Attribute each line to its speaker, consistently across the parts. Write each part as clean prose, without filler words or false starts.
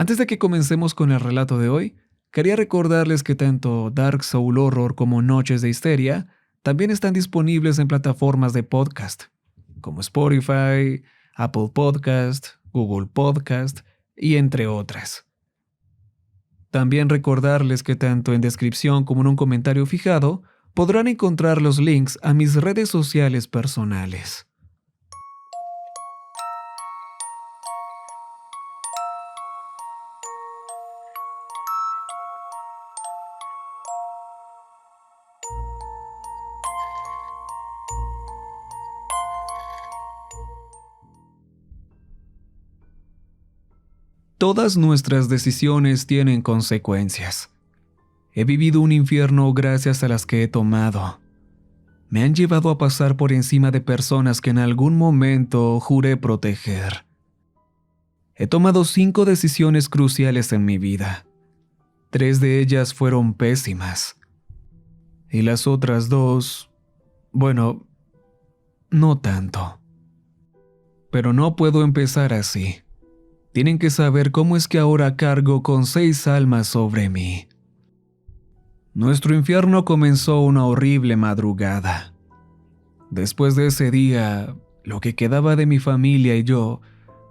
Speaker 1: Antes de que comencemos con el relato de hoy, quería recordarles que tanto Dark Soul Horror como Noches de Histeria también están disponibles en plataformas de podcast, como Spotify, Apple Podcast, Google Podcast y entre otras. También recordarles que tanto en descripción como en un comentario fijado podrán encontrar los links a mis redes sociales personales. Todas nuestras decisiones tienen consecuencias. He vivido un infierno gracias a las que he tomado. Me han llevado a pasar por encima de personas que en algún momento juré proteger. He tomado 5 decisiones cruciales en mi vida. 3 de ellas fueron pésimas. Y las otras 2, bueno, no tanto. Pero no puedo empezar así. Tienen que saber cómo es que ahora cargo con 6 almas sobre mí. Nuestro infierno comenzó una horrible madrugada. Después de ese día, lo que quedaba de mi familia y yo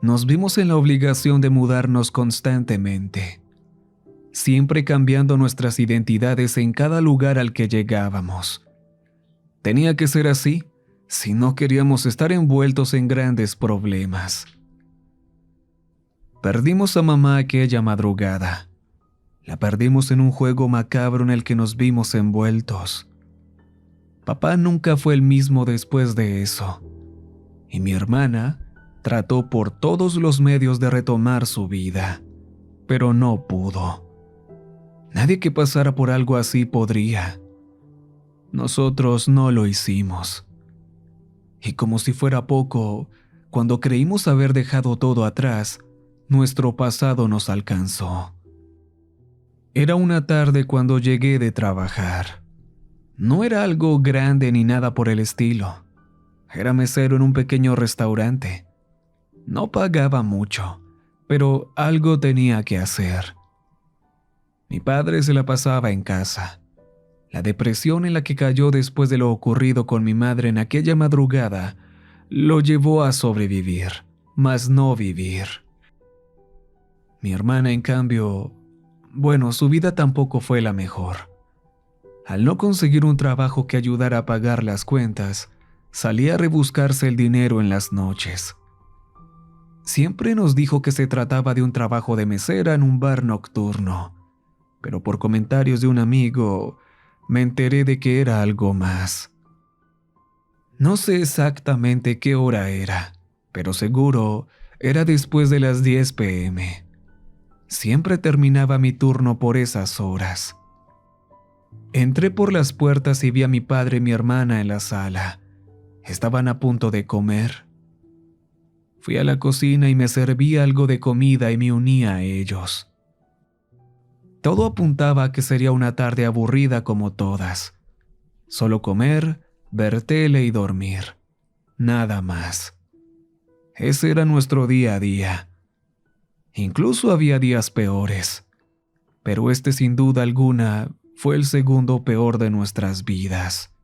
Speaker 1: nos vimos en la obligación de mudarnos constantemente, siempre cambiando nuestras identidades en cada lugar al que llegábamos. Tenía que ser así, si no queríamos estar envueltos en grandes problemas. Perdimos a mamá aquella madrugada. La perdimos en un juego macabro en el que nos vimos envueltos. Papá nunca fue el mismo después de eso, y mi hermana trató por todos los medios de retomar su vida, pero no pudo. Nadie que pasara por algo así podría. Nosotros no lo hicimos. Y como si fuera poco, cuando creímos haber dejado todo atrás, nuestro pasado nos alcanzó. Era una tarde cuando llegué de trabajar. No era algo grande ni nada por el estilo. Era mesero en un pequeño restaurante. No pagaba mucho, pero algo tenía que hacer. Mi padre se la pasaba en casa. La depresión en la que cayó después de lo ocurrido con mi madre en aquella madrugada lo llevó a sobrevivir, mas no vivir. Mi hermana, en cambio, bueno, su vida tampoco fue la mejor. Al no conseguir un trabajo que ayudara a pagar las cuentas, salía a rebuscarse el dinero en las noches. Siempre nos dijo que se trataba de un trabajo de mesera en un bar nocturno, pero por comentarios de un amigo me enteré de que era algo más. No sé exactamente qué hora era, pero seguro era después de las 10 p.m. Siempre terminaba mi turno por esas horas. Entré por las puertas y vi a mi padre y mi hermana en la sala. Estaban a punto de comer. Fui a la cocina y me serví algo de comida y me uní a ellos. Todo apuntaba a que sería una tarde aburrida como todas. Solo comer, ver tele y dormir. Nada más. Ese era nuestro día a día. Incluso había días peores, pero este sin duda alguna fue el segundo peor de nuestras vidas.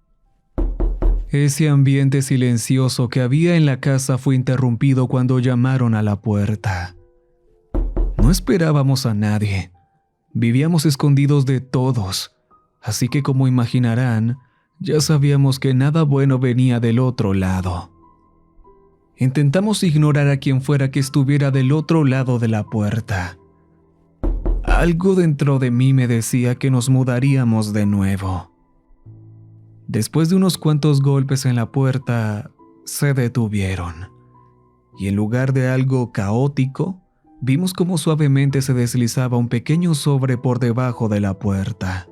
Speaker 1: Ese ambiente silencioso que había en la casa fue interrumpido cuando llamaron a la puerta. No esperábamos a nadie. Vivíamos escondidos de todos, así que como imaginarán, ya sabíamos que nada bueno venía del otro lado. Intentamos ignorar a quien fuera que estuviera del otro lado de la puerta. Algo dentro de mí me decía que nos mudaríamos de nuevo. Después de unos cuantos golpes en la puerta, se detuvieron. Y en lugar de algo caótico, vimos cómo suavemente se deslizaba un pequeño sobre por debajo de la puerta.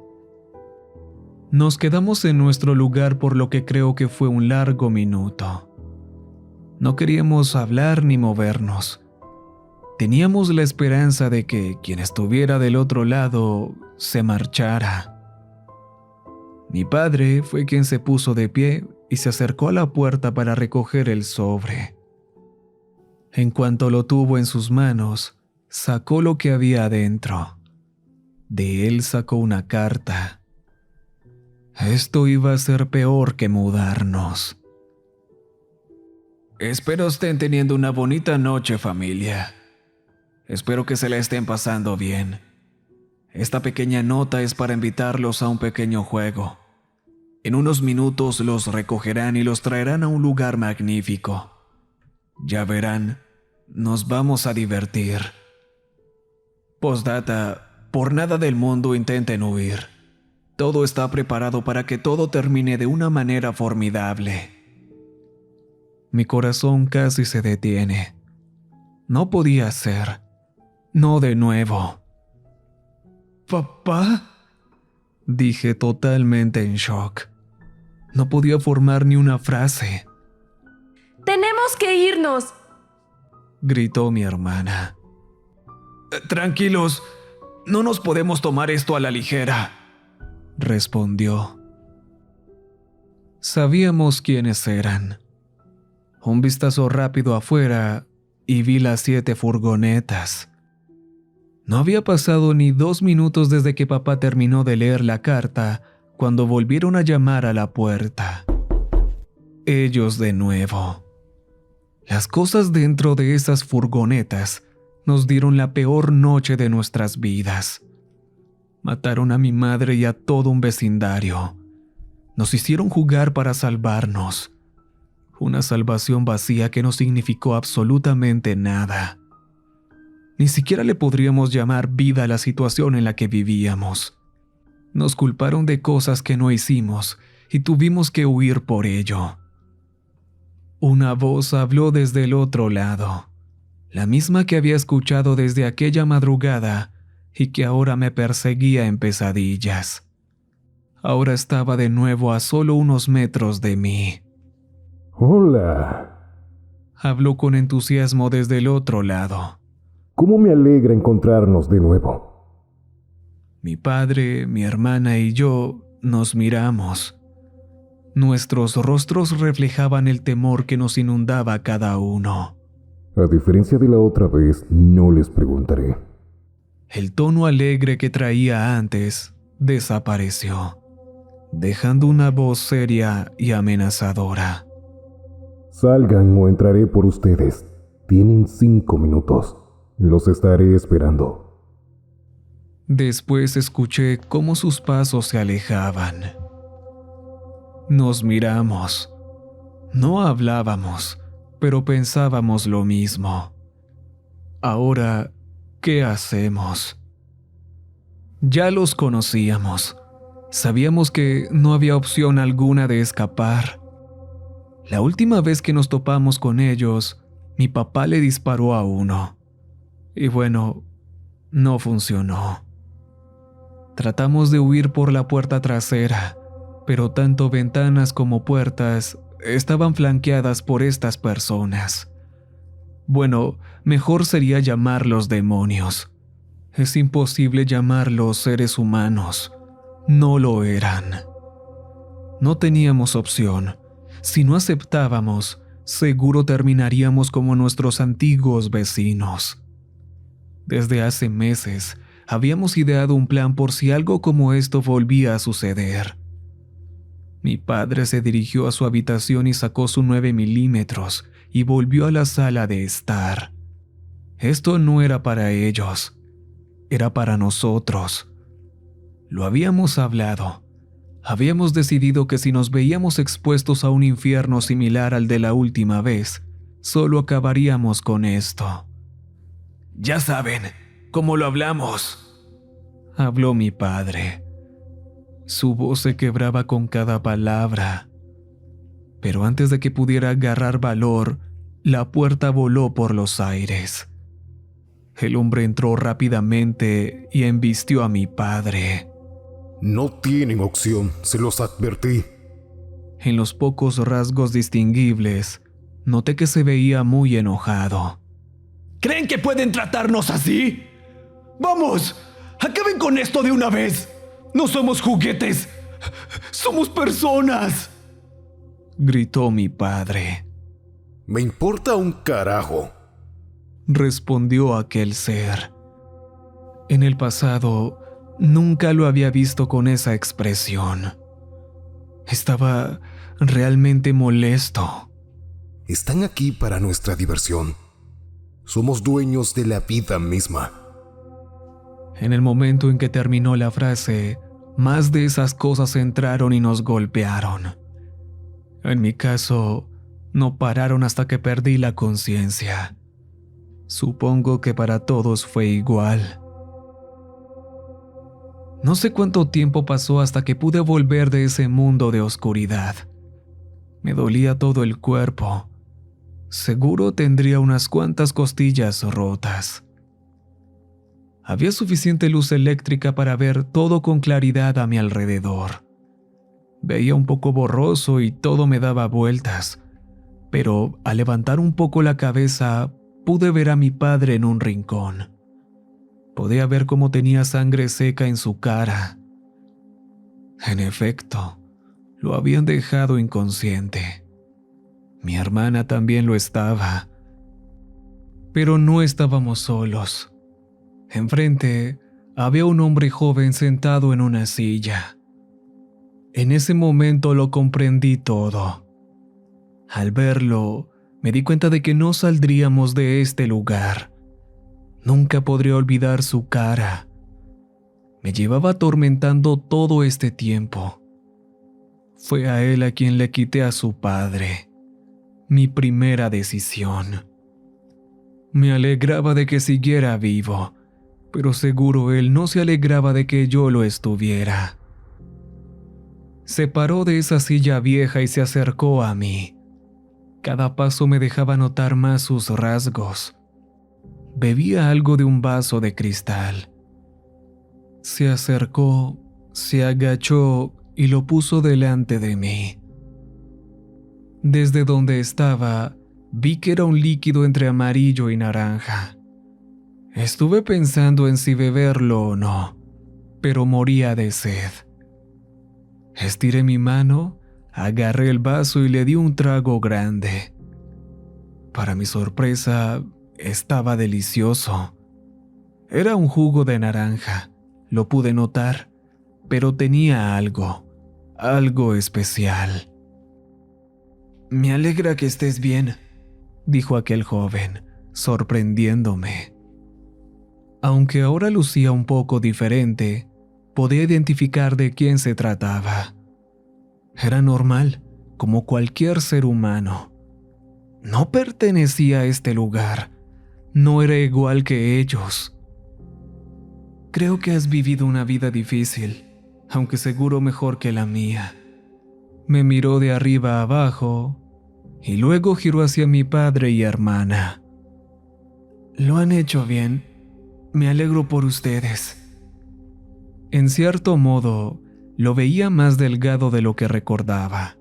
Speaker 1: Nos quedamos en nuestro lugar por lo que creo que fue un largo minuto. No queríamos hablar ni movernos. Teníamos la esperanza de que quien estuviera del otro lado se marchara. Mi padre fue quien se puso de pie y se acercó a la puerta para recoger el sobre. En cuanto lo tuvo en sus manos, Sacó lo que había adentro. De él sacó una carta. Esto iba a ser peor que mudarnos. Espero estén teniendo una bonita noche, familia. Espero que se la estén pasando bien. Esta pequeña nota es para invitarlos a un pequeño juego. En unos minutos los recogerán y los traerán a un lugar magnífico. Ya verán, nos vamos a divertir. Postdata, por nada del mundo intenten huir. Todo está preparado para que todo termine de una manera formidable. Mi corazón casi se detiene. No podía ser. No de nuevo. ¿Papá? Dije totalmente en shock. No podía formar ni una frase.
Speaker 2: ¡Tenemos que irnos!,
Speaker 1: gritó mi hermana. Tranquilos, no nos podemos tomar esto a la ligera, respondió. Sabíamos quiénes eran. Un vistazo rápido afuera y vi las 7 furgonetas. No había pasado ni 2 minutos desde que papá terminó de leer la carta cuando volvieron a llamar a la puerta. Ellos de nuevo. Las cosas dentro de esas furgonetas nos dieron la peor noche de nuestras vidas. Mataron a mi madre y a todo un vecindario. Nos hicieron jugar para salvarnos. Una salvación vacía que no significó absolutamente nada. Ni siquiera le podríamos llamar vida a la situación en la que vivíamos. Nos culparon de cosas que no hicimos y tuvimos que huir por ello. Una voz habló desde el otro lado, la misma que había escuchado desde aquella madrugada y que ahora me perseguía en pesadillas. Ahora estaba de nuevo a solo unos metros de mí.
Speaker 3: Hola.
Speaker 1: Habló con entusiasmo desde el otro lado.
Speaker 3: ¿Cómo me alegra encontrarnos de nuevo?
Speaker 1: Mi padre, mi hermana y yo nos miramos. Nuestros rostros reflejaban el temor que nos inundaba a cada uno.
Speaker 3: A diferencia de la otra vez, no les preguntaré.
Speaker 1: El tono alegre que traía antes desapareció, dejando una voz seria y amenazadora.
Speaker 3: Salgan o entraré por ustedes. Tienen 5 minutos. Los estaré esperando.
Speaker 1: Después escuché cómo sus pasos se alejaban. Nos miramos. No hablábamos, pero pensábamos lo mismo. Ahora, ¿qué hacemos? Ya los conocíamos. Sabíamos que no había opción alguna de escapar. La última vez que nos topamos con ellos, mi papá le disparó a uno. Y bueno, no funcionó. Tratamos de huir por la puerta trasera, pero tanto ventanas como puertas estaban flanqueadas por estas personas. Bueno, mejor sería llamarlos demonios. Es imposible llamarlos seres humanos. No lo eran. No teníamos opción. Si no aceptábamos, seguro terminaríamos como nuestros antiguos vecinos. Desde hace meses, habíamos ideado un plan por si algo como esto volvía a suceder. Mi padre se dirigió a su habitación y sacó su 9 milímetros y volvió a la sala de estar. Esto no era para ellos, era para nosotros. Lo habíamos hablado. Habíamos decidido que si nos veíamos expuestos a un infierno similar al de la última vez, solo acabaríamos con esto. Ya saben, ¿cómo lo hablamos?, habló mi padre. Su voz se quebraba con cada palabra. Pero antes de que pudiera agarrar valor, la puerta voló por los aires. El hombre entró rápidamente y embistió a mi padre.
Speaker 4: No tienen opción, se los advertí.
Speaker 1: En los pocos rasgos distinguibles, noté que se veía muy enojado.
Speaker 5: ¿Creen que pueden tratarnos así? ¡Vamos! ¡Acaben con esto de una vez! ¡No somos juguetes! ¡Somos personas!,
Speaker 1: gritó mi padre.
Speaker 4: Me importa un carajo.
Speaker 1: respondió aquel ser. En el pasado, nunca lo había visto con esa expresión. Estaba realmente molesto.
Speaker 4: Están aquí para nuestra diversión. Somos dueños de la vida misma.
Speaker 1: En el momento en que terminó la frase, más de esas cosas entraron y nos golpearon. En mi caso, no pararon hasta que perdí la conciencia. Supongo que para todos fue igual. No sé cuánto tiempo pasó hasta que pude volver de ese mundo de oscuridad. Me dolía todo el cuerpo. Seguro tendría unas cuantas costillas rotas. Había suficiente luz eléctrica para ver todo con claridad a mi alrededor. Veía un poco borroso y todo me daba vueltas, pero al levantar un poco la cabeza pude ver a mi padre en un rincón. Podía ver cómo tenía sangre seca en su cara. En efecto, lo habían dejado inconsciente. Mi hermana también lo estaba. Pero no estábamos solos. Enfrente había un hombre joven sentado en una silla. En ese momento lo comprendí todo. Al verlo, me di cuenta de que no saldríamos de este lugar. Nunca podría olvidar su cara. Me llevaba atormentando todo este tiempo. Fue a él a quien le quité a su padre. Mi primera decisión. Me alegraba de que siguiera vivo, pero seguro él no se alegraba de que yo lo estuviera. Se paró de esa silla vieja y se acercó a mí. Cada paso me dejaba notar más sus rasgos. Bebía algo de un vaso de cristal. Se acercó, se agachó y lo puso delante de mí. Desde donde estaba, vi que era un líquido entre amarillo y naranja. Estuve pensando en si beberlo o no, pero moría de sed. Estiré mi mano, agarré el vaso y le di un trago grande. Para mi sorpresa, estaba delicioso. Era un jugo de naranja, lo pude notar, pero tenía algo especial. «Me alegra que estés bien», dijo aquel joven, sorprendiéndome. Aunque ahora lucía un poco diferente, podía identificar de quién se trataba. Era normal, como cualquier ser humano. No pertenecía a este lugar. No era igual que ellos. «Creo que has vivido una vida difícil, aunque seguro mejor que la mía». Me miró de arriba a abajo y luego giró hacia mi padre y hermana. «Lo han hecho bien. Me alegro por ustedes». En cierto modo, lo veía más delgado de lo que recordaba.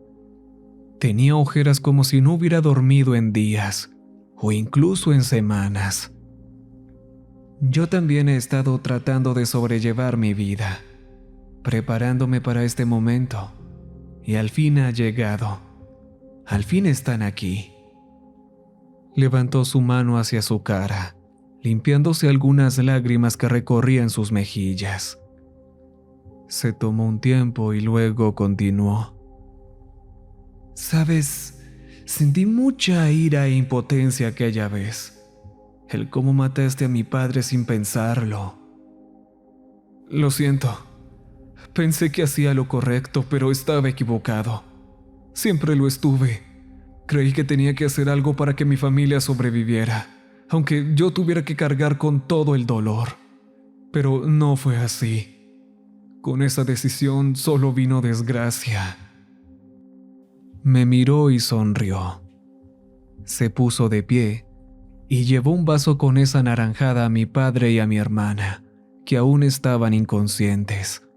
Speaker 1: Tenía ojeras como si no hubiera dormido en días, o incluso en semanas. Yo también he estado tratando de sobrellevar mi vida, preparándome para este momento, y al fin ha llegado. Al fin están aquí. Levantó su mano hacia su cara, limpiándose algunas lágrimas que recorrían sus mejillas. Se tomó un tiempo y luego continuó. «Sabes, sentí mucha ira e impotencia aquella vez. El cómo mataste a mi padre sin pensarlo. Lo siento. Pensé que hacía lo correcto, pero estaba equivocado. Siempre lo estuve. Creí que tenía que hacer algo para que mi familia sobreviviera, aunque yo tuviera que cargar con todo el dolor. Pero no fue así. Con esa decisión solo vino desgracia». Me miró y sonrió. Se puso de pie y llevó un vaso con esa naranjada a mi padre y a mi hermana, que aún estaban inconscientes.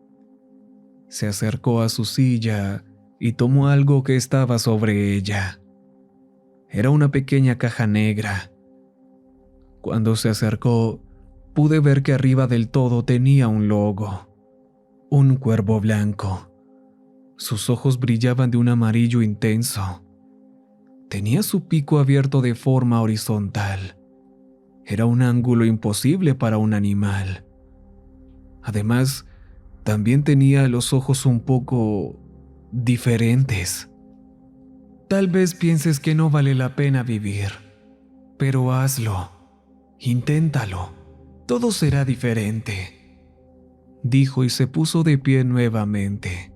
Speaker 1: Se acercó a su silla y tomó algo que estaba sobre ella. Era una pequeña caja negra. Cuando se acercó, pude ver que arriba del todo tenía un logo, un cuervo blanco. Sus ojos brillaban de un amarillo intenso. Tenía su pico abierto de forma horizontal. Era un ángulo imposible para un animal. Además, también tenía los ojos un poco diferentes. Tal vez pienses que no vale la pena vivir, pero hazlo. Inténtalo. Todo será diferente, dijo y se puso de pie nuevamente.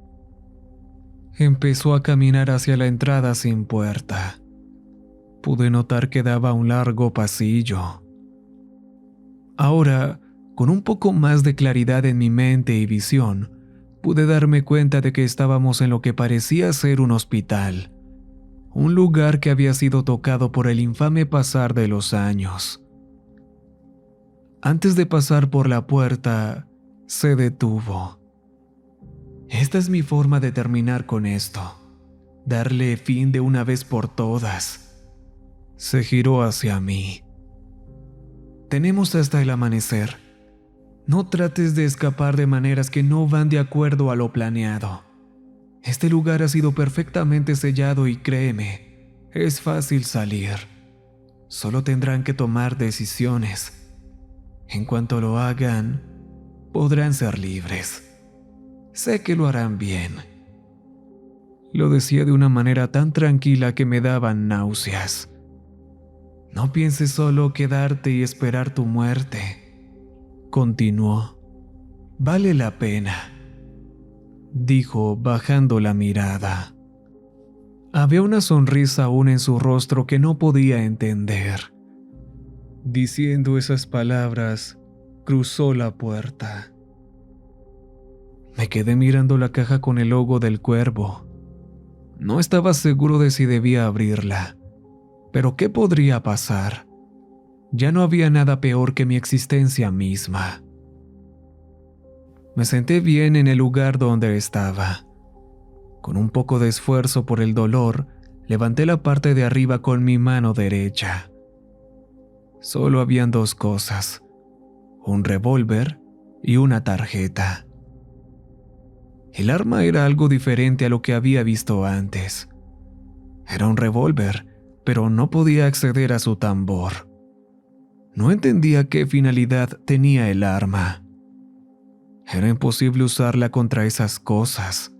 Speaker 1: Empezó a caminar hacia la entrada sin puerta. Pude notar que daba un largo pasillo. Ahora, con un poco más de claridad en mi mente y visión, pude darme cuenta de que estábamos en lo que parecía ser un hospital, un lugar que había sido tocado por el infame pasar de los años. Antes de pasar por la puerta, se detuvo. Esta es mi forma de terminar con esto, darle fin de una vez por todas. Se giró hacia mí. Tenemos hasta el amanecer. No trates de escapar de maneras que no van de acuerdo a lo planeado. Este lugar ha sido perfectamente sellado y créeme, es fácil salir. Solo tendrán que tomar decisiones. En cuanto lo hagan, podrán ser libres. Sé que lo harán bien. Lo decía de una manera tan tranquila que me daban náuseas. No pienses solo quedarte y esperar tu muerte, continuó. Vale la pena, dijo bajando la mirada. Había una sonrisa aún en su rostro que no podía entender. Diciendo esas palabras, cruzó la puerta. Me quedé mirando la caja con el logo del cuervo. No estaba seguro de si debía abrirla. Pero ¿qué podría pasar? Ya no había nada peor que mi existencia misma. Me senté bien en el lugar donde estaba. Con un poco de esfuerzo por el dolor, levanté la parte de arriba con mi mano derecha. Solo habían dos cosas, un revólver y una tarjeta. El arma era algo diferente a lo que había visto antes. Era un revólver, pero no podía acceder a su tambor. No entendía qué finalidad tenía el arma. Era imposible usarla contra esas cosas.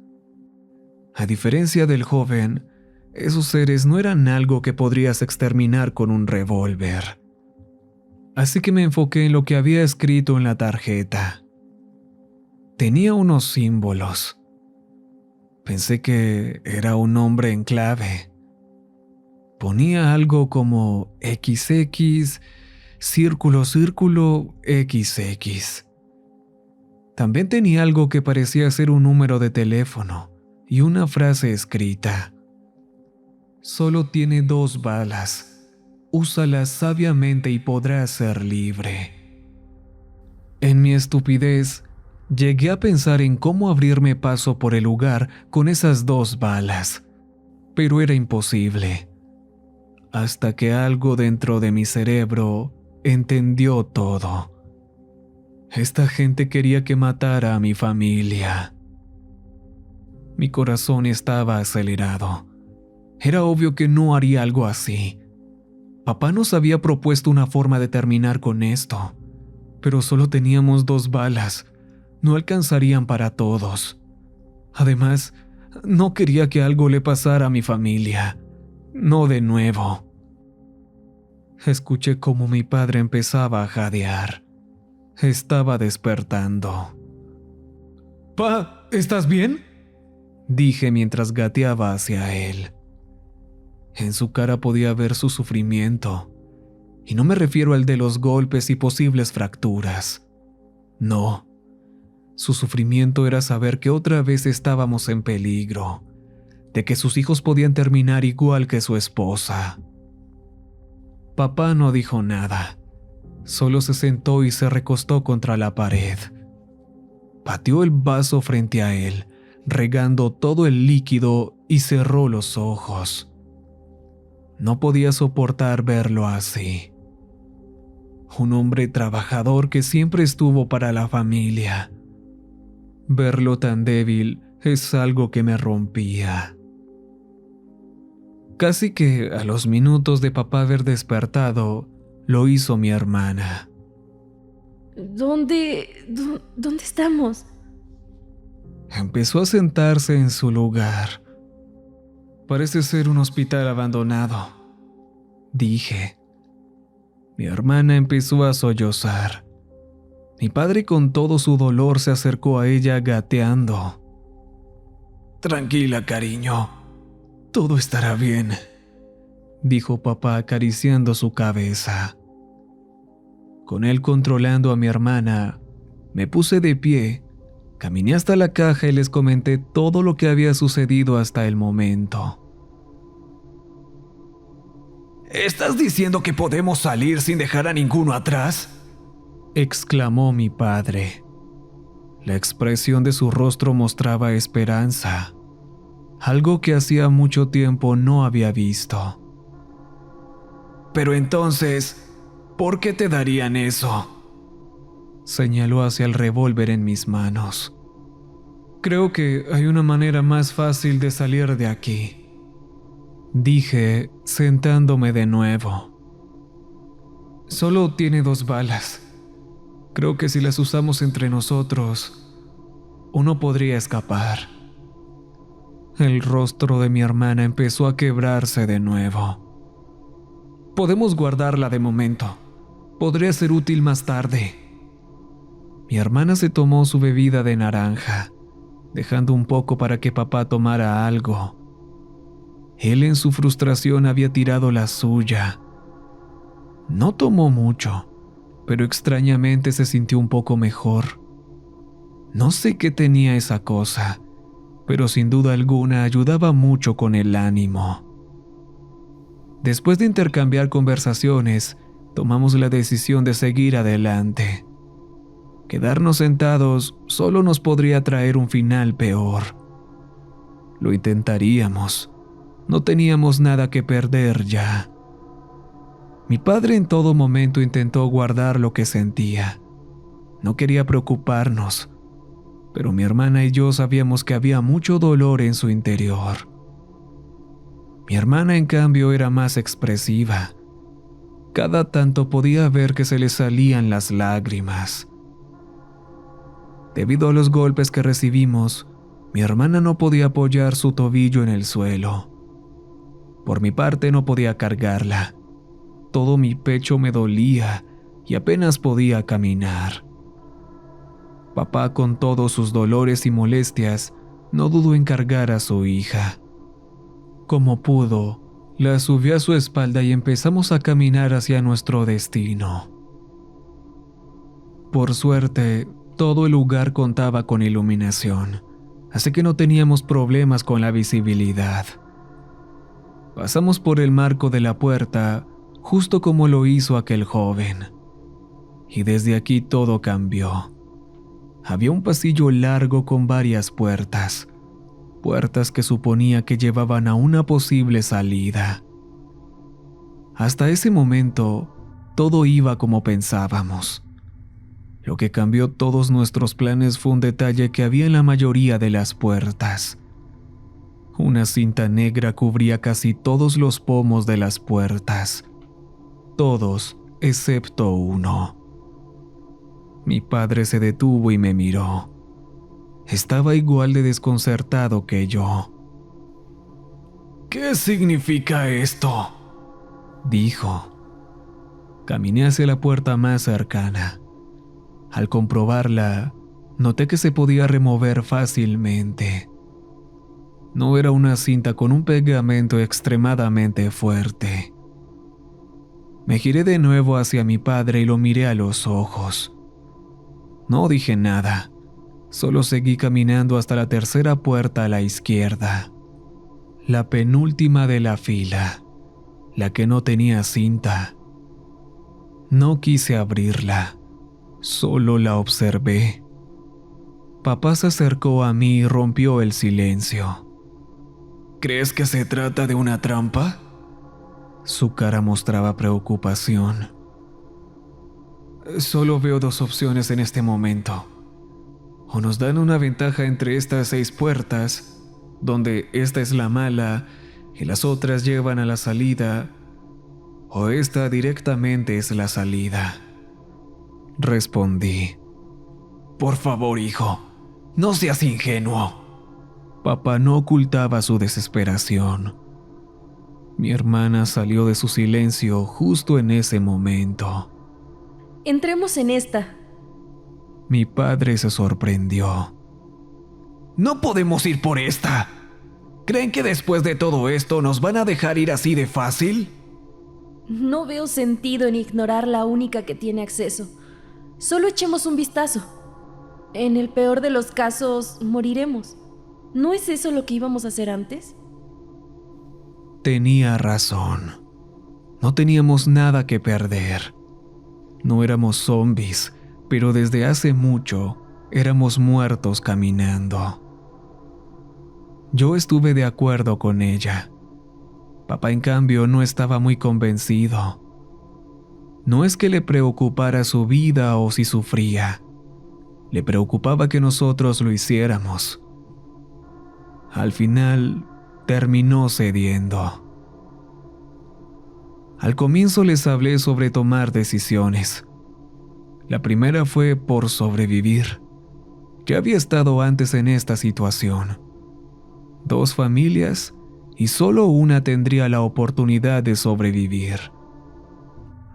Speaker 1: A diferencia del joven, esos seres no eran algo que podrías exterminar con un revólver. Así que me enfoqué en lo que había escrito en la tarjeta. Tenía unos símbolos. Pensé que era un nombre en clave. Ponía algo como XX, círculo, círculo, XX. También tenía algo que parecía ser un número de teléfono y una frase escrita. Solo tiene 2 balas. Úsalas sabiamente y podrás ser libre. En mi estupidez, llegué a pensar en cómo abrirme paso por el lugar con esas 2 balas, pero era imposible. Hasta que algo dentro de mi cerebro entendió todo. Esta gente quería que matara a mi familia. Mi corazón estaba acelerado. Era obvio que no haría algo así. Papá nos había propuesto una forma de terminar con esto, pero solo teníamos 2 balas. No alcanzarían para todos. Además, no quería que algo le pasara a mi familia. No de nuevo. Escuché cómo mi padre empezaba a jadear. Estaba despertando. «Pa, ¿estás bien?», dije mientras gateaba hacia él. En su cara podía ver su sufrimiento, y no me refiero al de los golpes y posibles fracturas. No, su sufrimiento era saber que otra vez estábamos en peligro, de que sus hijos podían terminar igual que su esposa. Papá no dijo nada, solo se sentó y se recostó contra la pared. Pateó el vaso frente a él, regando todo el líquido y cerró los ojos. No podía soportar verlo así. Un hombre trabajador que siempre estuvo para la familia. Verlo tan débil es algo que me rompía. Casi que a los minutos de papá haber despertado, lo hizo mi hermana.
Speaker 2: ¿Dónde estamos?
Speaker 1: Empezó a sentarse en su lugar. Parece ser un hospital abandonado, dije. Mi hermana empezó a sollozar. Mi padre con todo su dolor se acercó a ella gateando.
Speaker 5: Tranquila, cariño. Todo estará bien,
Speaker 1: dijo papá acariciando su cabeza. Con él controlando a mi hermana, me puse de pie, caminé hasta la caja y les comenté todo lo que había sucedido hasta el momento.
Speaker 5: ¿Estás diciendo que podemos salir sin dejar a ninguno atrás?,
Speaker 1: exclamó mi padre. La expresión de su rostro mostraba esperanza, algo que hacía mucho tiempo no había visto.
Speaker 5: Pero entonces, ¿por qué te darían eso?,
Speaker 1: señaló hacia el revólver en mis manos. Creo que hay una manera más fácil de salir de aquí, dije, sentándome de nuevo. Solo tiene 2 balas. Creo que si las usamos entre nosotros, uno podría escapar. El rostro de mi hermana empezó a quebrarse de nuevo. Podemos guardarla de momento. Podría ser útil más tarde. Mi hermana se tomó su bebida de naranja, dejando un poco para que papá tomara algo. Él en su frustración había tirado la suya. No tomó mucho, pero extrañamente se sintió un poco mejor. No sé qué tenía esa cosa, pero sin duda alguna ayudaba mucho con el ánimo. Después de intercambiar conversaciones, tomamos la decisión de seguir adelante. Quedarnos sentados solo nos podría traer un final peor. Lo intentaríamos. No teníamos nada que perder ya. Mi padre en todo momento intentó guardar lo que sentía. No quería preocuparnos, pero mi hermana y yo sabíamos que había mucho dolor en su interior. Mi hermana, en cambio, era más expresiva. Cada tanto podía ver que se le salían las lágrimas. Debido a los golpes que recibimos, mi hermana no podía apoyar su tobillo en el suelo. Por mi parte no podía cargarla. Todo mi pecho me dolía y apenas podía caminar. Papá, con todos sus dolores y molestias, no dudó en cargar a su hija. Como pudo, la subió a su espalda y empezamos a caminar hacia nuestro destino. Por suerte, todo el lugar contaba con iluminación, así que no teníamos problemas con la visibilidad. Pasamos por el marco de la puerta, justo como lo hizo aquel joven. Y desde aquí todo cambió. Había un pasillo largo con varias puertas, puertas que suponía que llevaban a una posible salida. Hasta ese momento, todo iba como pensábamos. Lo que cambió todos nuestros planes fue un detalle que había en la mayoría de las puertas. Una cinta negra cubría casi todos los pomos de las puertas. Todos, excepto uno. Mi padre se detuvo y me miró. Estaba igual de desconcertado que yo.
Speaker 5: ¿Qué significa esto?,
Speaker 1: dijo. Caminé hacia la puerta más cercana. Al comprobarla, noté que se podía remover fácilmente. No era una cinta con un pegamento extremadamente fuerte. Me giré de nuevo hacia mi padre y lo miré a los ojos. No dije nada, solo seguí caminando hasta la tercera puerta a la izquierda, la penúltima de la fila, la que no tenía cinta. No quise abrirla, solo la observé. Papá se acercó a mí y rompió el silencio.
Speaker 5: ¿Crees que se trata de una trampa?,
Speaker 1: su cara mostraba preocupación. Solo veo 2 opciones en este momento. O nos dan una ventaja entre estas 6 puertas, donde esta es la mala y las otras llevan a la salida, o esta directamente es la salida. Respondí.
Speaker 5: Por favor, hijo, no seas ingenuo.
Speaker 1: Papá no ocultaba su desesperación. Mi hermana salió de su silencio justo en ese momento.
Speaker 2: Entremos en esta.
Speaker 1: Mi padre se sorprendió.
Speaker 5: No podemos ir por esta. ¿Creen que después de todo esto nos van a dejar ir así de fácil?
Speaker 2: No veo sentido en ignorar la única que tiene acceso. Solo echemos un vistazo. En el peor de los casos, moriremos. ¿No es eso lo que íbamos a hacer antes?
Speaker 1: Tenía razón. No teníamos nada que perder. No éramos zombies, pero desde hace mucho éramos muertos caminando. Yo estuve de acuerdo con ella. Papá, en cambio, no estaba muy convencido. No es que le preocupara su vida o si sufría. Le preocupaba que nosotros lo hiciéramos. Al final, terminó cediendo. Al comienzo les hablé sobre tomar decisiones. La primera fue por sobrevivir. Ya había estado antes en esta situación. 2 familias y solo una tendría la oportunidad de sobrevivir.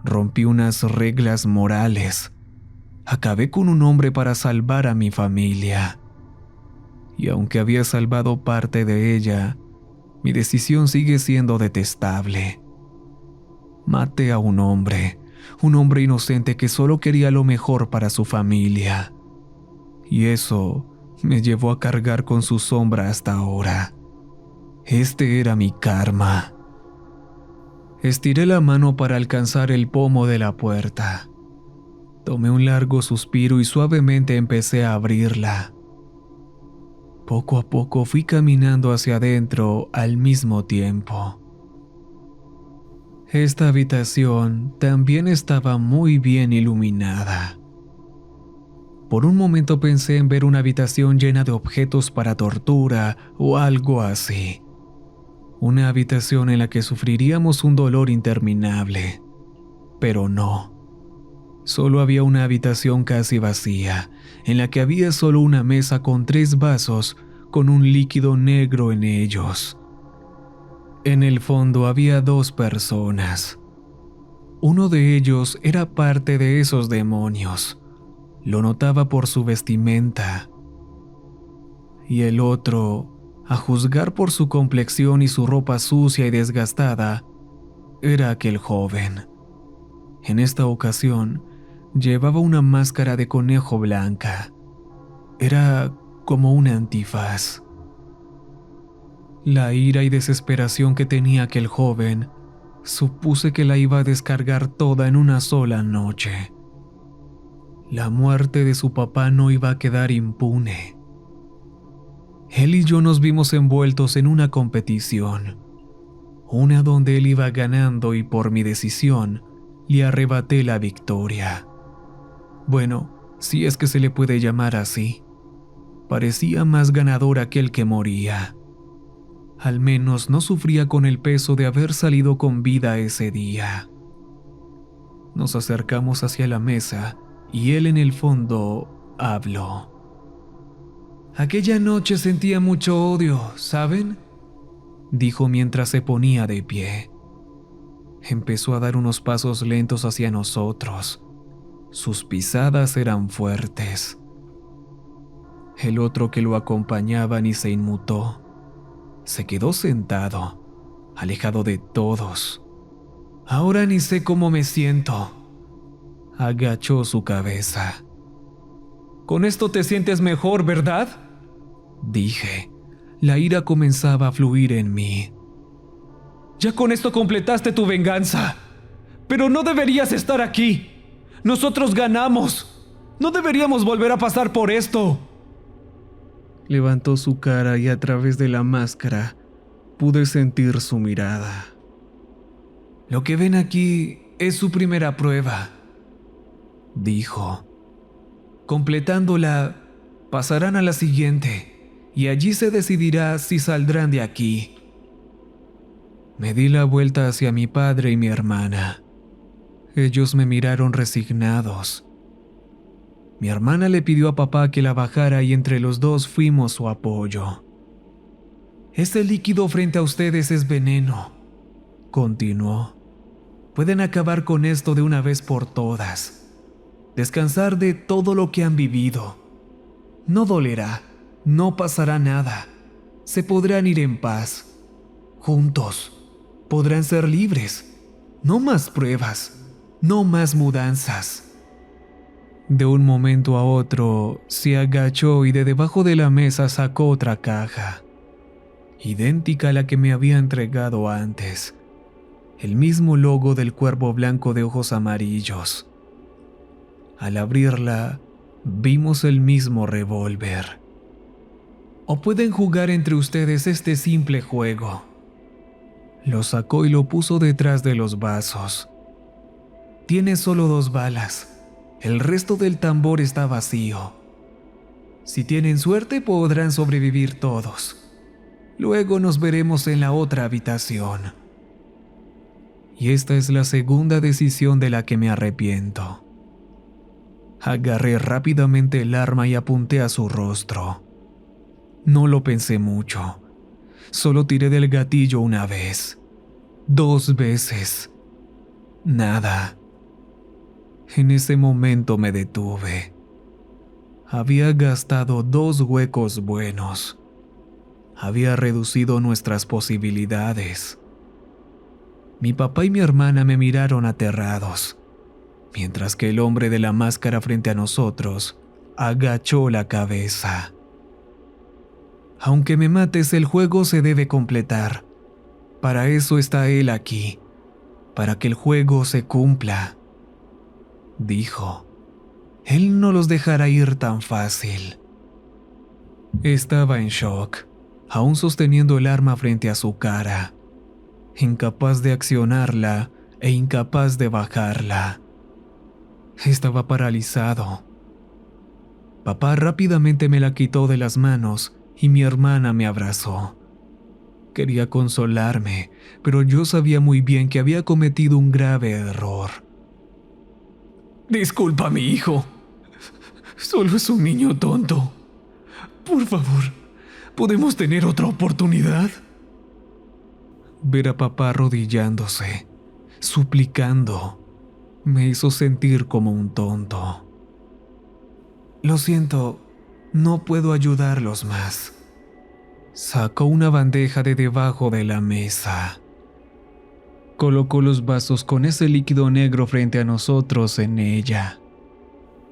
Speaker 1: Rompí unas reglas morales. Acabé con un hombre para salvar a mi familia. Y aunque había salvado parte de ella, mi decisión sigue siendo detestable. Maté a un hombre inocente que solo quería lo mejor para su familia. Y eso me llevó a cargar con su sombra hasta ahora. Este era mi karma. Estiré la mano para alcanzar el pomo de la puerta. Tomé un largo suspiro y suavemente empecé a abrirla. Poco a poco fui caminando hacia adentro al mismo tiempo. Esta habitación también estaba muy bien iluminada. Por un momento pensé en ver una habitación llena de objetos para tortura o algo así. Una habitación en la que sufriríamos un dolor interminable. Pero no. Solo había una habitación casi vacía, en la que había solo una mesa con 3 vasos con un líquido negro en ellos. En el fondo había 2 personas. Uno de ellos era parte de esos demonios. Lo notaba por su vestimenta. Y el otro, a juzgar por su complexión y su ropa sucia y desgastada, era aquel joven. En esta ocasión, llevaba una máscara de conejo blanca. Era como un antifaz. La ira y desesperación que tenía aquel joven, supuse que la iba a descargar toda en una sola noche. La muerte de su papá no iba a quedar impune. Él y yo nos vimos envueltos en una competición, una donde él iba ganando y por mi decisión le arrebaté la victoria. Bueno, si es que se le puede llamar así. Parecía más ganador aquel que moría. Al menos no sufría con el peso de haber salido con vida ese día. Nos acercamos hacia la mesa y él en el fondo habló. Aquella noche sentía mucho odio, ¿saben? Dijo mientras se ponía de pie. Empezó a dar unos pasos lentos hacia nosotros. Sus pisadas eran fuertes. El otro que lo acompañaba ni se inmutó. Se quedó sentado, alejado de todos. Ahora ni sé cómo me siento. Agachó su cabeza. Con esto te sientes mejor, ¿verdad? Dije. La ira comenzaba a fluir en mí. Ya con esto completaste tu venganza. Pero no deberías estar aquí. Nosotros ganamos. No deberíamos volver a pasar por esto. Levantó su cara y a través de la máscara pude sentir su mirada. Lo que ven aquí es su primera prueba, dijo. Completándola, pasarán a la siguiente y allí se decidirá si saldrán de aquí. Me di la vuelta hacia mi padre y mi hermana. Ellos me miraron resignados. Mi hermana le pidió a papá que la bajara y entre los dos fuimos su apoyo. Este líquido frente a ustedes es veneno, continuó. Pueden acabar con esto de una vez por todas. Descansar de todo lo que han vivido. No dolerá, no pasará nada. Se podrán ir en paz. Juntos. Podrán ser libres. No más pruebas. No más mudanzas. De un momento a otro, se agachó y de debajo de la mesa sacó otra caja, idéntica a la que me había entregado antes. El mismo logo del cuervo blanco de ojos amarillos. Al abrirla, vimos el mismo revólver. O pueden jugar entre ustedes este simple juego. Lo sacó y lo puso detrás de los vasos. Tiene solo 2 balas. El resto del tambor está vacío. Si tienen suerte podrán sobrevivir todos. Luego nos veremos en la otra habitación. Y esta es la segunda decisión de la que me arrepiento. Agarré rápidamente el arma y apunté a su rostro. No lo pensé mucho. Solo tiré del gatillo una vez. 2 veces. Nada. En ese momento me detuve. Había gastado 2 huecos buenos. Había reducido nuestras posibilidades. Mi papá y mi hermana me miraron aterrados, mientras que el hombre de la máscara frente a nosotros agachó la cabeza. Aunque me mates, el juego se debe completar. Para eso está él aquí, para que el juego se cumpla, dijo. Él no los dejará ir tan fácil. Estaba en shock, aún sosteniendo el arma frente a su cara, incapaz de accionarla e incapaz de bajarla. Estaba paralizado. Papá rápidamente me la quitó de las manos y mi hermana me abrazó. Quería consolarme, pero yo sabía muy bien que había cometido un grave error.
Speaker 5: Disculpa, mi hijo. Solo es un niño tonto. Por favor, ¿podemos tener otra oportunidad?
Speaker 1: Ver a papá arrodillándose, suplicando, me hizo sentir como un tonto. Lo siento, no puedo ayudarlos más. Sacó una bandeja de debajo de la mesa. Colocó los vasos con ese líquido negro frente a nosotros en ella.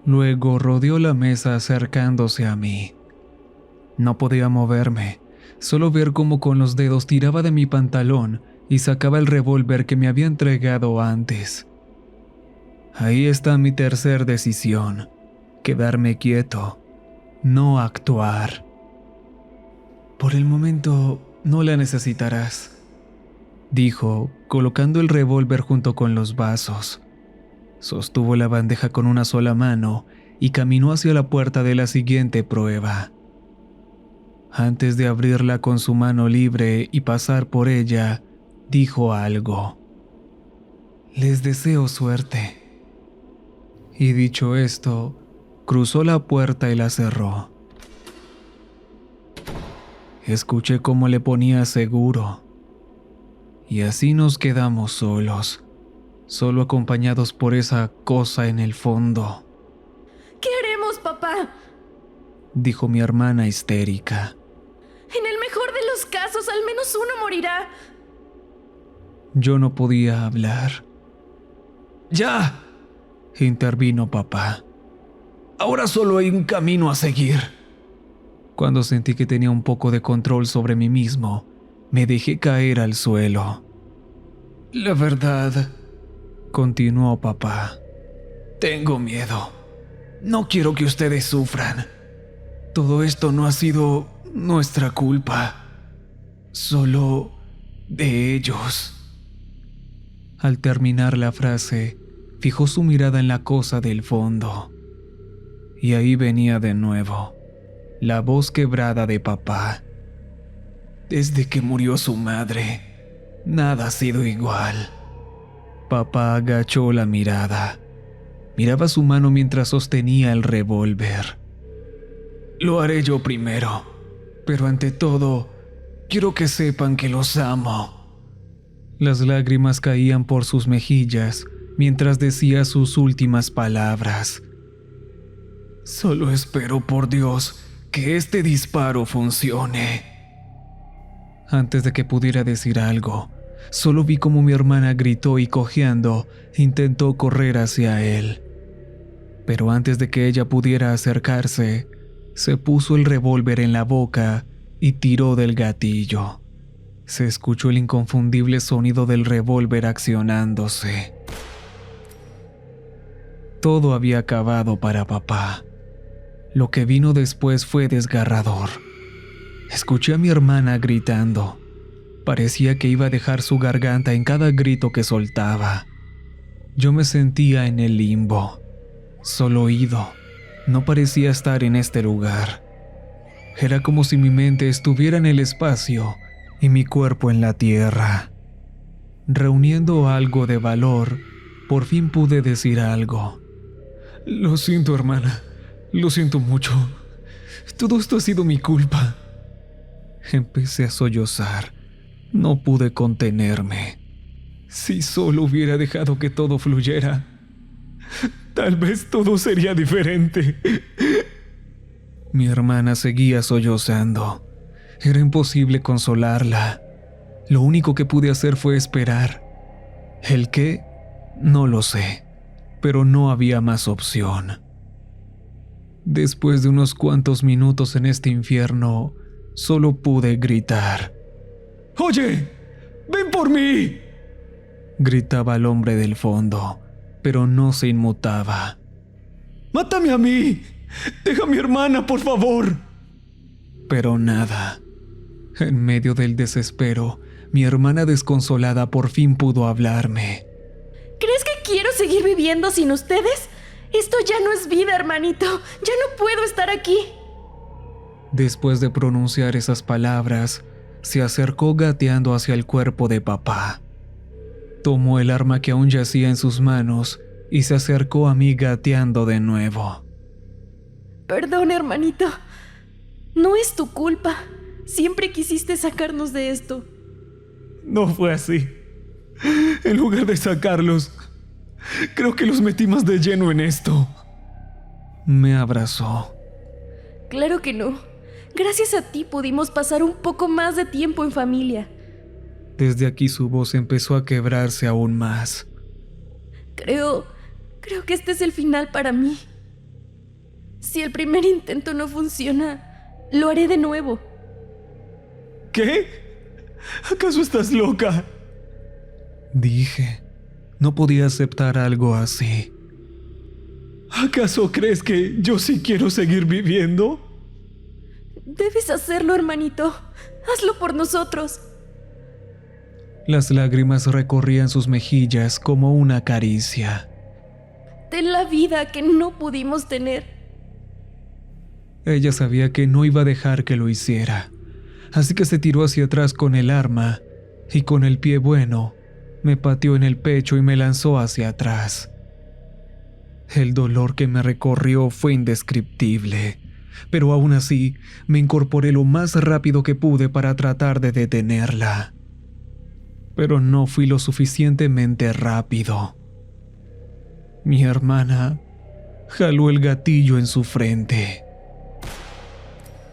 Speaker 1: Luego rodeó la mesa acercándose a mí. No podía moverme, solo ver cómo con los dedos tiraba de mi pantalón y sacaba el revólver que me había entregado antes. Ahí está mi tercer decisión: quedarme quieto, no actuar. Por el momento no la necesitarás, dijo, colocando el revólver junto con los vasos. Sostuvo la bandeja con una sola mano y caminó hacia la puerta de la siguiente prueba. Antes de abrirla con su mano libre y pasar por ella, dijo algo. Les deseo suerte. Y dicho esto, cruzó la puerta y la cerró. Escuché cómo le ponía seguro. Y así nos quedamos solos, solo acompañados por esa cosa en el fondo.
Speaker 2: ¿Qué haremos, papá?
Speaker 1: Dijo mi hermana histérica.
Speaker 2: En el mejor de los casos, al menos uno morirá.
Speaker 1: Yo no podía hablar.
Speaker 5: ¡Ya!
Speaker 1: Intervino papá.
Speaker 5: Ahora solo hay un camino a seguir.
Speaker 1: Cuando sentí que tenía un poco de control sobre mí mismo, me dejé caer al suelo.
Speaker 5: La verdad,
Speaker 1: continuó papá,
Speaker 5: tengo miedo. No quiero que ustedes sufran. Todo esto no ha sido nuestra culpa, solo de ellos.
Speaker 1: Al terminar la frase, fijó su mirada en la cosa del fondo. Y ahí venía de nuevo, la voz quebrada de papá.
Speaker 5: Desde que murió su madre, nada ha sido igual.
Speaker 1: Papá agachó la mirada. Miraba su mano mientras sostenía el revólver.
Speaker 5: Lo haré yo primero, pero ante todo, quiero que sepan que los amo.
Speaker 1: Las lágrimas caían por sus mejillas mientras decía sus últimas palabras.
Speaker 5: Solo espero por Dios que este disparo funcione.
Speaker 1: Antes de que pudiera decir algo, solo vi como mi hermana gritó y cojeando intentó correr hacia él. Pero antes de que ella pudiera acercarse, se puso el revólver en la boca y tiró del gatillo. Se escuchó el inconfundible sonido del revólver accionándose. Todo había acabado para papá. Lo que vino después fue desgarrador. Escuché a mi hermana gritando. Parecía que iba a dejar su garganta en cada grito que soltaba. Yo me sentía en el limbo, solo oído. No parecía estar en este lugar. Era como si mi mente estuviera en el espacio y mi cuerpo en la tierra. Reuniendo algo de valor, por fin pude decir algo.
Speaker 5: Lo siento, hermana. Lo siento mucho. Todo esto ha sido mi culpa.
Speaker 1: Empecé a sollozar. No pude contenerme.
Speaker 5: Si solo hubiera dejado que todo fluyera, tal vez todo sería diferente.
Speaker 1: Mi hermana seguía sollozando. Era imposible consolarla. Lo único que pude hacer fue esperar. ¿El qué? No lo sé, pero no había más opción. Después de unos cuantos minutos en este infierno, solo pude gritar.
Speaker 5: ¡Oye! ¡Ven por mí!
Speaker 1: Gritaba el hombre del fondo, pero no se inmutaba.
Speaker 5: ¡Mátame a mí! ¡Deja a mi hermana, por favor!
Speaker 1: Pero nada. En medio del desespero, mi hermana desconsolada por fin pudo hablarme.
Speaker 2: ¿Crees que quiero seguir viviendo sin ustedes? Esto ya no es vida, hermanito. Ya no puedo estar aquí.
Speaker 1: Después de pronunciar esas palabras, se acercó gateando hacia el cuerpo de papá. Tomó el arma que aún yacía en sus manos y se acercó a mí gateando de nuevo.
Speaker 2: Perdón, hermanito. No es tu culpa. Siempre quisiste sacarnos de esto.
Speaker 5: No fue así. En lugar de sacarlos, creo que los metí más de lleno en esto.
Speaker 1: Me abrazó.
Speaker 2: Claro que no. Gracias a ti pudimos pasar un poco más de tiempo en familia.
Speaker 1: Desde aquí su voz empezó a quebrarse aún más.
Speaker 2: Creo que este es el final para mí. Si el primer intento no funciona, lo haré de nuevo.
Speaker 5: ¿Qué? ¿Acaso estás loca?
Speaker 1: Dije, no podía aceptar algo así.
Speaker 5: ¿Acaso crees que yo sí quiero seguir viviendo?
Speaker 2: Debes hacerlo, hermanito. Hazlo por nosotros.
Speaker 1: Las lágrimas recorrían sus mejillas como una caricia.
Speaker 2: Ten la vida que no pudimos tener.
Speaker 1: Ella sabía que no iba a dejar que lo hiciera, así que se tiró hacia atrás con el arma y con el pie bueno me pateó en el pecho y me lanzó hacia atrás. El dolor que me recorrió fue indescriptible, pero aún así me incorporé lo más rápido que pude para tratar de detenerla. Pero no fui lo suficientemente rápido. Mi hermana jaló el gatillo en su frente.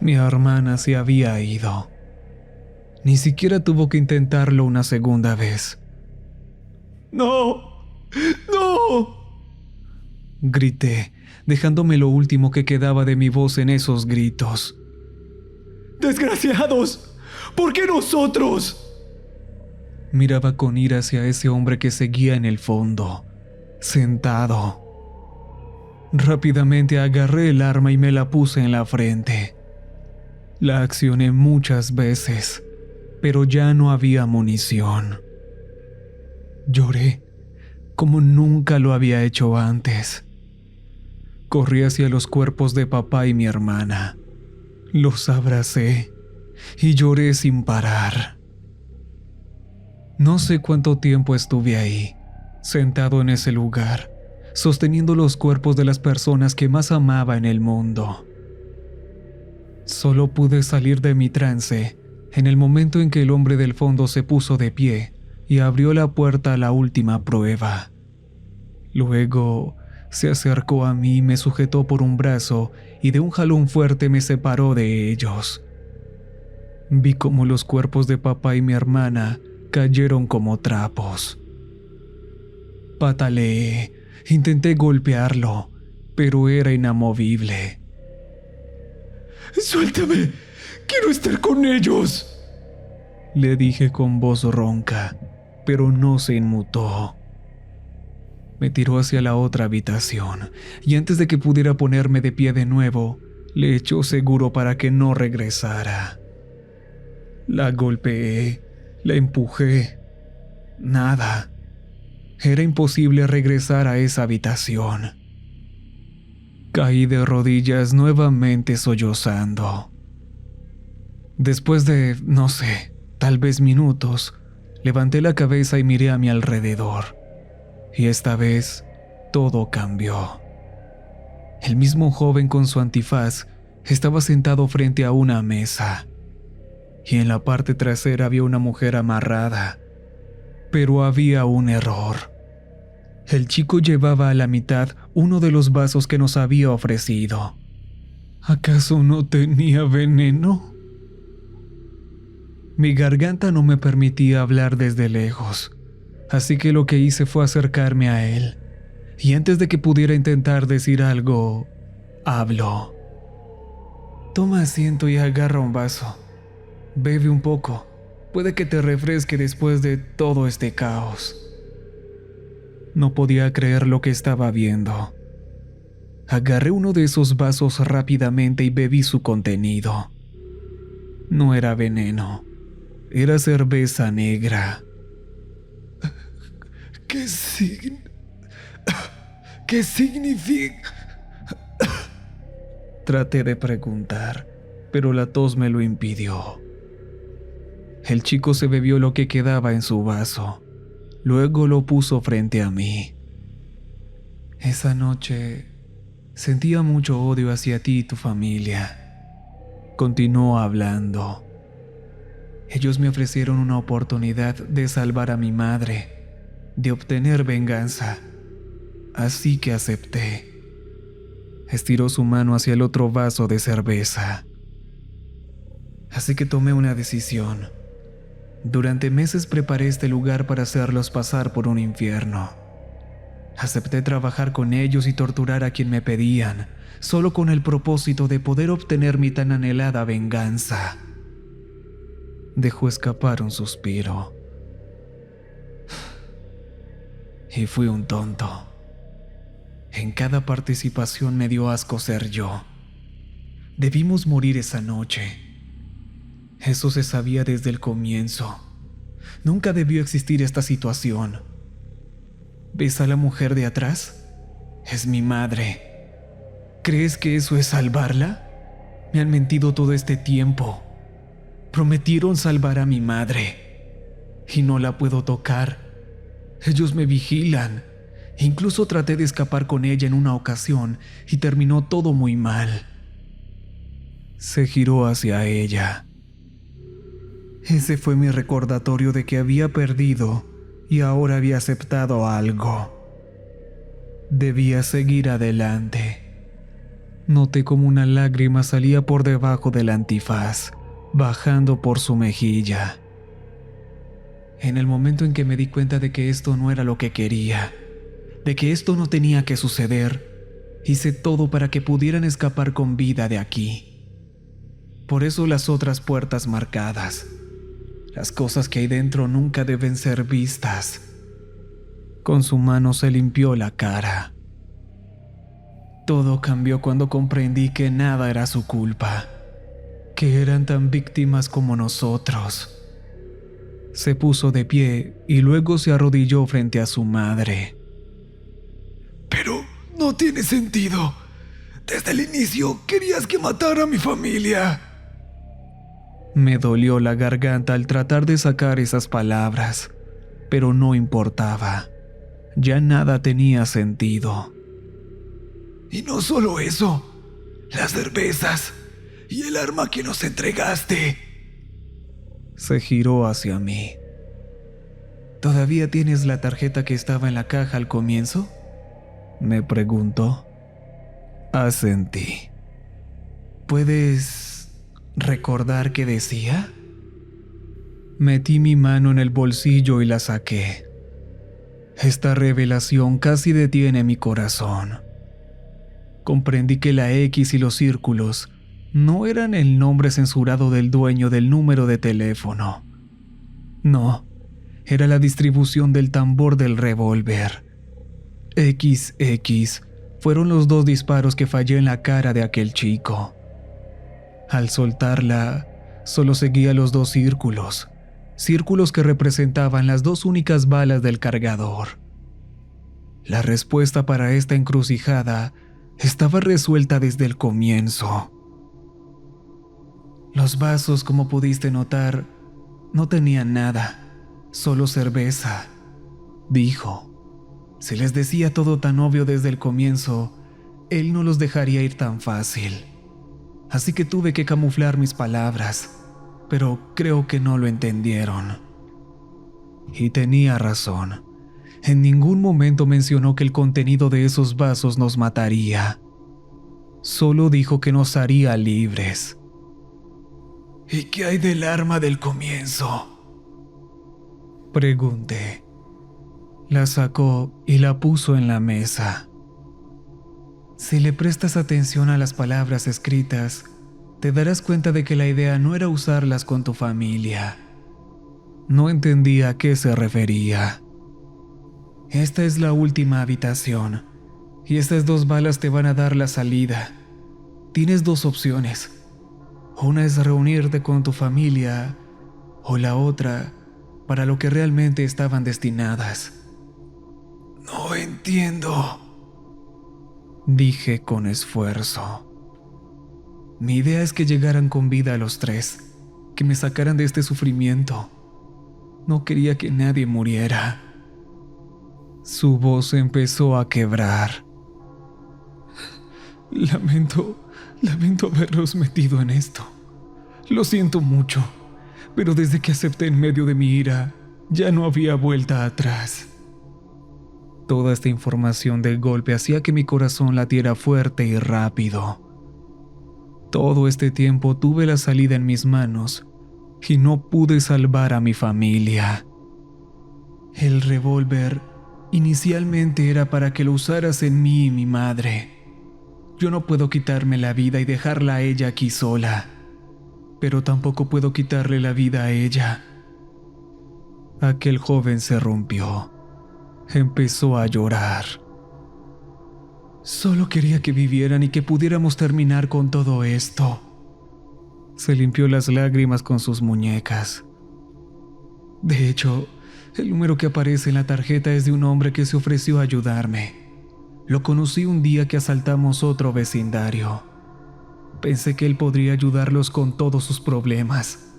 Speaker 1: Mi hermana se había ido. Ni siquiera tuvo que intentarlo una segunda vez.
Speaker 5: ¡No! ¡No!
Speaker 1: Grité, dejándome lo último que quedaba de mi voz en esos gritos.
Speaker 5: ¡Desgraciados! ¿Por qué nosotros?
Speaker 1: Miraba con ira hacia ese hombre que seguía en el fondo, sentado. Rápidamente agarré el arma y me la puse en la frente. La accioné muchas veces, pero ya no había munición. Lloré como nunca lo había hecho antes. Corrí hacia los cuerpos de papá y mi hermana. Los abracé y lloré sin parar. No sé cuánto tiempo estuve ahí, sentado en ese lugar, sosteniendo los cuerpos de las personas que más amaba en el mundo. Solo pude salir de mi trance en el momento en que el hombre del fondo se puso de pie y abrió la puerta a la última prueba. Luego se acercó a mí, me sujetó por un brazo y de un jalón fuerte me separó de ellos. Vi cómo los cuerpos de papá y mi hermana cayeron como trapos. Pataleé, intenté golpearlo, pero era inamovible.
Speaker 5: ¡Suéltame! ¡Quiero estar con ellos!,
Speaker 1: le dije con voz ronca, pero no se inmutó. Me tiró hacia la otra habitación y antes de que pudiera ponerme de pie de nuevo, le echó seguro para que no regresara. La golpeé, la empujé. Nada. Era imposible regresar a esa habitación. Caí de rodillas nuevamente sollozando. Después de, no sé, tal vez minutos, levanté la cabeza y miré a mi alrededor. Y esta vez, todo cambió. El mismo joven con su antifaz estaba sentado frente a una mesa. Y en la parte trasera había una mujer amarrada. Pero había un error. El chico llevaba a la mitad uno de los vasos que nos había ofrecido. ¿Acaso no tenía veneno? Mi garganta no me permitía hablar desde lejos, así que lo que hice fue acercarme a él. Y antes de que pudiera intentar decir algo, habló. Toma asiento y agarra un vaso. Bebe un poco. Puede que te refresque después de todo este caos. No podía creer lo que estaba viendo. Agarré uno de esos vasos rápidamente y bebí su contenido. No era veneno, era cerveza negra.
Speaker 5: ¿Qué significa?
Speaker 1: Traté de preguntar, pero la tos me lo impidió. El chico se bebió lo que quedaba en su vaso. Luego lo puso frente a mí. Esa noche sentía mucho odio hacia ti y tu familia. Continuó hablando. Ellos me ofrecieron una oportunidad de salvar a mi madre, de obtener venganza. Así que acepté. Estiró su mano hacia el otro vaso de cerveza. Así que tomé una decisión. Durante meses preparé este lugar para hacerlos pasar por un infierno. Acepté trabajar con ellos y torturar a quien me pedían, solo con el propósito de poder obtener mi tan anhelada venganza. Dejó escapar un suspiro. Y fui un tonto. En cada participación me dio asco ser yo. Debimos morir esa noche. Eso se sabía desde el comienzo. Nunca debió existir esta situación. ¿Ves a la mujer de atrás? Es mi madre. ¿Crees que eso es salvarla? Me han mentido todo este tiempo. Prometieron salvar a mi madre. Y no la puedo tocar. Ellos me vigilan. Incluso traté de escapar con ella en una ocasión y terminó todo muy mal. Se giró hacia ella. Ese fue mi recordatorio de que había perdido y ahora había aceptado algo. Debía seguir adelante. Noté como una lágrima salía por debajo del antifaz, bajando por su mejilla. En el momento en que me di cuenta de que esto no era lo que quería, de que esto no tenía que suceder, hice todo para que pudieran escapar con vida de aquí. Por eso las otras puertas marcadas. Las cosas que hay dentro nunca deben ser vistas. Con su mano se limpió la cara. Todo cambió cuando comprendí que nada era su culpa, que eran tan víctimas como nosotros. Se puso de pie y luego se arrodilló frente a su madre.
Speaker 5: Pero no tiene sentido. Desde el inicio querías que matara a mi familia.
Speaker 1: Me dolió la garganta al tratar de sacar esas palabras, pero no importaba. Ya nada tenía sentido.
Speaker 5: Y no solo eso, las cervezas y el arma que nos entregaste.
Speaker 1: Se giró hacia mí. ¿Todavía tienes la tarjeta que estaba en la caja al comienzo?, me preguntó. Asentí. ¿Puedes recordar qué decía? Metí mi mano en el bolsillo y la saqué. Esta revelación casi detiene mi corazón. Comprendí que la X y los círculos no eran el nombre censurado del dueño del número de teléfono. No, era la distribución del tambor del revólver. XX fueron los 2 disparos que fallé en la cara de aquel chico. Al soltarla, solo seguía los 2 círculos que representaban las 2 únicas balas del cargador. La respuesta para esta encrucijada estaba resuelta desde el comienzo. Los vasos, como pudiste notar, no tenían nada, solo cerveza, dijo. Si les decía todo tan obvio desde el comienzo, él no los dejaría ir tan fácil. Así que tuve que camuflar mis palabras, pero creo que no lo entendieron. Y tenía razón. En ningún momento mencionó que el contenido de esos vasos nos mataría. Solo dijo que nos haría libres.
Speaker 5: ¿Y qué hay del arma del comienzo?,
Speaker 1: pregunté. La sacó y la puso en la mesa. Si le prestas atención a las palabras escritas, te darás cuenta de que la idea no era usarlas con tu familia. No entendía a qué se refería. Esta es la última habitación, y estas 2 balas te van a dar la salida. Tienes 2 opciones. Una es reunirte con tu familia, o la otra, para lo que realmente estaban destinadas.
Speaker 5: No entiendo,
Speaker 1: dije con esfuerzo. Mi idea es que llegaran con vida a los 3, que me sacaran de este sufrimiento. No quería que nadie muriera. Su voz empezó a quebrar. Lamento haberlos metido en esto. Lo siento mucho, pero desde que acepté en medio de mi ira, ya no había vuelta atrás. Toda esta información de golpe hacía que mi corazón latiera fuerte y rápido. Todo este tiempo tuve la salida en mis manos y no pude salvar a mi familia. El revólver inicialmente era para que lo usaras en mí y mi madre. Yo no puedo quitarme la vida y dejarla a ella aquí sola, pero tampoco puedo quitarle la vida a ella. Aquel joven se rompió. Empezó a llorar. Solo quería que vivieran y que pudiéramos terminar con todo esto. Se limpió las lágrimas con sus muñecas. De hecho, el número que aparece en la tarjeta es de un hombre que se ofreció a ayudarme. Lo conocí un día que asaltamos otro vecindario. Pensé que él podría ayudarlos con todos sus problemas,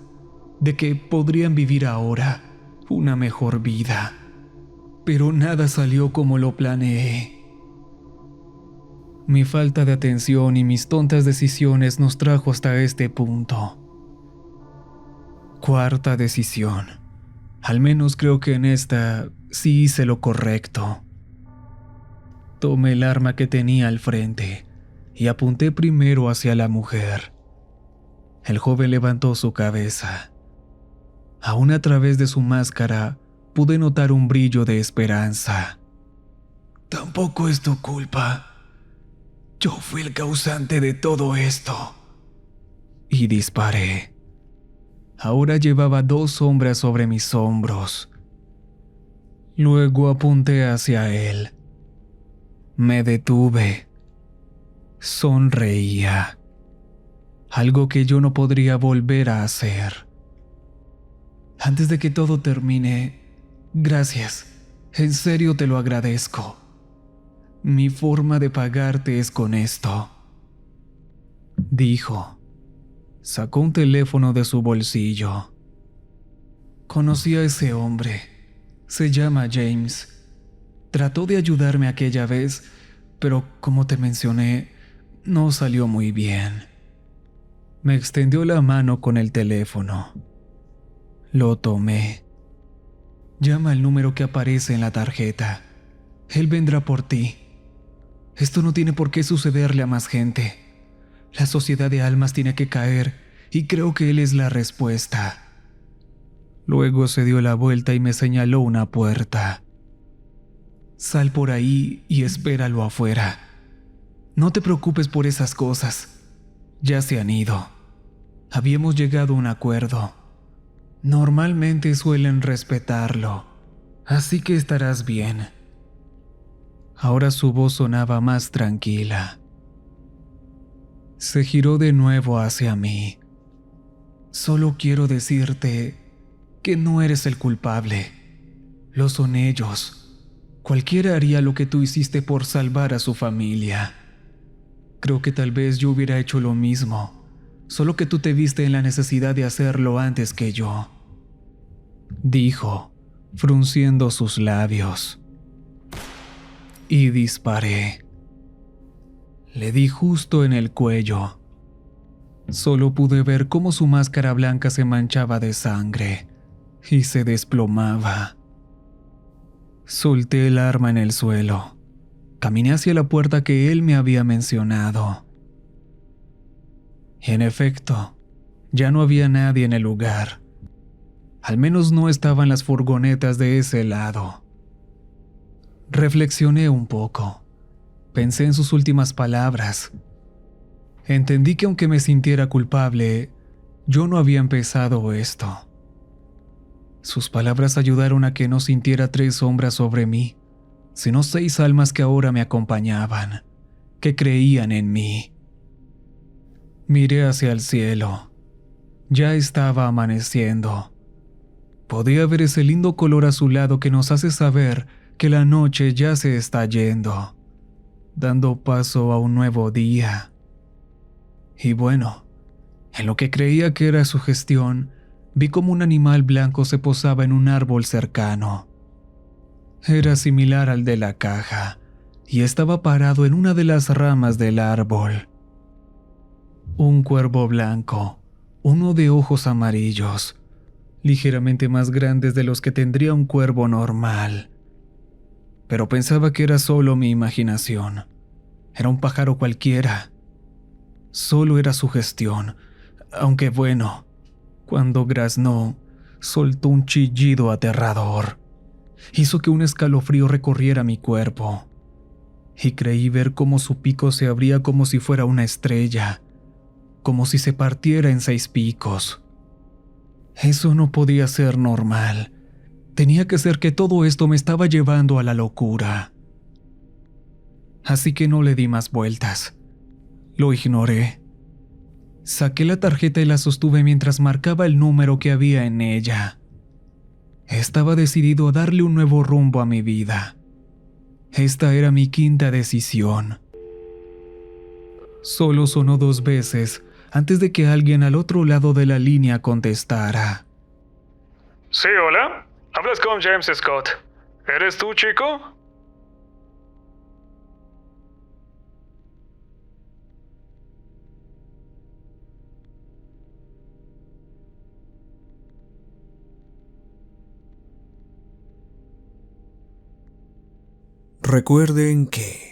Speaker 1: de que podrían vivir ahora una mejor vida. Pero nada salió como lo planeé. Mi falta de atención y mis tontas decisiones nos trajo hasta este punto. 4ª decisión. Al menos creo que en esta sí hice lo correcto. Tomé el arma que tenía al frente y apunté primero hacia la mujer. El joven levantó su cabeza. Aún a través de su máscara pude notar un brillo de esperanza.
Speaker 5: Tampoco es tu culpa. Yo fui el causante de todo esto.
Speaker 1: Y disparé. Ahora llevaba 2 sombras sobre mis hombros. Luego apunté hacia él. Me detuve. Sonreía. Algo que yo no podría volver a hacer. Antes de que todo termine, gracias. En serio te lo agradezco. Mi forma de pagarte es con esto, dijo. Sacó un teléfono de su bolsillo. Conocí a ese hombre.
Speaker 5: Se llama James. Trató de ayudarme aquella vez, pero como te mencioné, no salió muy bien. Me extendió la mano con el teléfono. Lo tomé. Llama al número que aparece en la tarjeta. Él vendrá por ti. Esto no tiene por qué sucederle a más gente. La sociedad de almas tiene que caer y creo que él es la respuesta. Luego se dio la vuelta y me señaló una puerta. Sal por ahí y espéralo afuera. No te preocupes por esas cosas. Ya se han ido. Habíamos llegado a un acuerdo. Normalmente suelen respetarlo, así que estarás bien. Ahora su voz sonaba más tranquila. Se giró de nuevo hacia mí. Solo quiero decirte que no eres el culpable. Lo son ellos. Cualquiera haría lo que tú hiciste por salvar a su familia. Creo que tal vez yo hubiera hecho lo mismo, solo que tú te viste en la necesidad de hacerlo antes que yo, dijo, frunciendo sus labios. Y disparé. Le di justo en el cuello. Solo pude ver cómo su máscara blanca se manchaba de sangre y se desplomaba. Solté el arma en el suelo. Caminé hacia la puerta que él me había mencionado. En efecto, ya no había nadie en el lugar. Al menos no estaban las furgonetas de ese lado. Reflexioné un poco. Pensé en sus últimas palabras. Entendí que aunque me sintiera culpable, yo no había empezado esto. Sus palabras ayudaron a que no sintiera 3 sombras sobre mí, sino 6 almas que ahora me acompañaban, que creían en mí. Miré hacia el cielo. Ya estaba amaneciendo. Podía ver ese lindo color azulado que nos hace saber que la noche ya se está yendo, dando paso a un nuevo día. Y bueno, en lo que creía que era sugestión, vi como un animal blanco se posaba en un árbol cercano. Era similar al de la caja, y estaba parado en una de las ramas del árbol. Un cuervo blanco, uno de ojos amarillos, ligeramente más grandes de los que tendría un cuervo normal. Pero pensaba que era solo mi imaginación. Era un pájaro cualquiera. Solo era sugestión, aunque bueno, cuando graznó, soltó un chillido aterrador. Hizo que un escalofrío recorriera mi cuerpo, y creí ver cómo su pico se abría como si fuera una estrella, como si se partiera en 6 picos. Eso no podía ser normal. Tenía que ser que todo esto me estaba llevando a la locura. Así que no le di más vueltas. Lo ignoré. Saqué la tarjeta y la sostuve mientras marcaba el número que había en ella. Estaba decidido a darle un nuevo rumbo a mi vida. Esta era mi 5ª decisión. Solo sonó 2 veces antes de que alguien al otro lado de la línea contestara.
Speaker 1: Sí, hola. Hablas con James Scott. ¿Eres tú, chico?
Speaker 4: Recuerden que